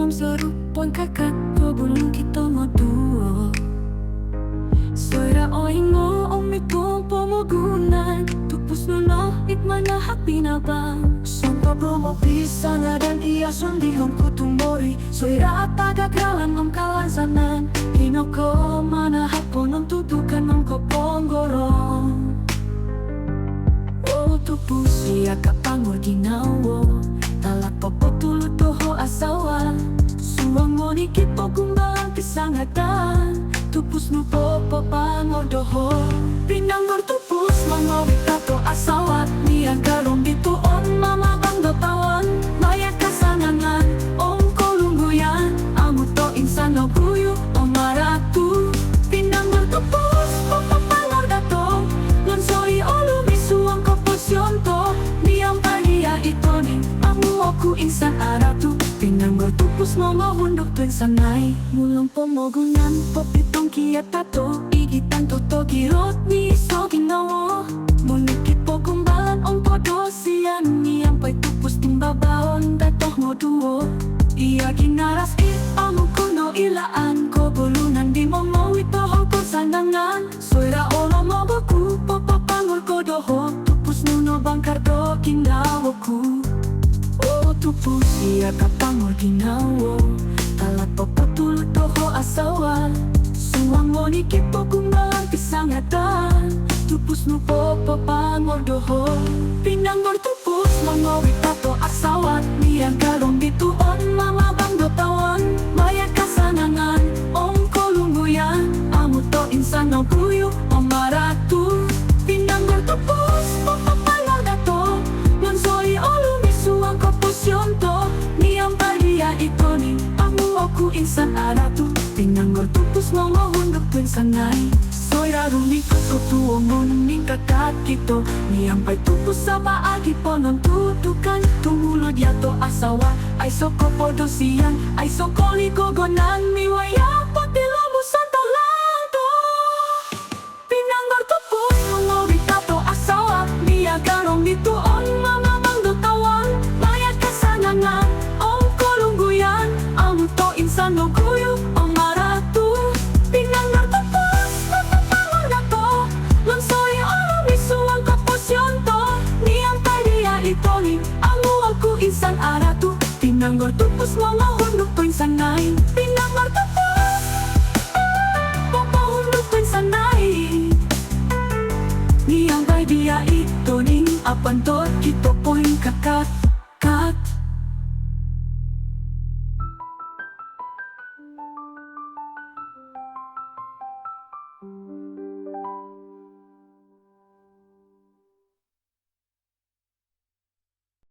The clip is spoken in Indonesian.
Mam serupon kakak Pabulong kita maduo Soira oingo omitong pomogunan Tupus nuno itmana hapinabang Sompa bromo bisa nga dan iya sundihong kutumori Soira atagagalan ng kalansanan Hinoko mana hapon ang tutukan ng koponggorong O tupus iya kapangor ginawo Talak popotulot toho asawa Suwang mo ni kipo kumbang kisangatan Tupus no popo pangodoho Pinanggor tupus mangawit tato asawat Niyang karong bituon mamabang dotawan Maya kasanangan ong kolungguyan Amo to insan no guyo o maratu Pinanggor tupus popo pangor dato Lonsoi o lumisu ang kaposyon to Niyang paniya ito ning Amo oku insan aratu Pinanggor tupus mo hundok tuwing sanay Mulong pomogunan popitong kiyat tato Igitan toto girot ni iso ginawo Munikit po kumbalan ong podo siyan Niyang pa'y tupus timbabaon datoh mo duo Iya ginaras amo kuno ilaan Ko bulunan di mo mawit toho ko sandangan Soira olo mo boku popapangol ko doho Tupus nuno bangkar do ginawo ku Tupus iya kapangor ginawo Talat popotulot toho asawa Suwang mo ni kipo kumbang kisangatan Tupus no popo pangor doho Pinanggor tupus mangawit tato asawat Niyang karong bituon mamabang dotawan Maya kasanangan ong kolungguyan Amo to insan no guyo o maratu Pinanggor tupus popo pangor dato Lonsoi o lumisu ang kaposyon to Niyang paliya ito ning Amo oku insan aratu Pinanggor tupus mo hundok tuwing sanay Soira rumikot ko tuwo mo ning kakat kito Niyang pa'y tupus sa maagi po ng tutukan Tumulod yato asawa Ay soko podo siyan Ay soko ligogonan Miwaya patilo mo sa talado Pinanggor tupus mo ngawit tato asawa Niya garong dituon mamamang dotawan Mayat kasanangan ong kolungguyan Amo to insan no guyo o maratu Pinanggor tupus mapapangor na to Lonsoi o lumisu ang kaposyon to Niyang paliya ito ning Amo aku insan aratu Pinanggor tupus mga hundok tuwing sanay Pinanggor tupus Papahundok tuwing sanay Niyang paliya ito ning Apantot kito po'y kakat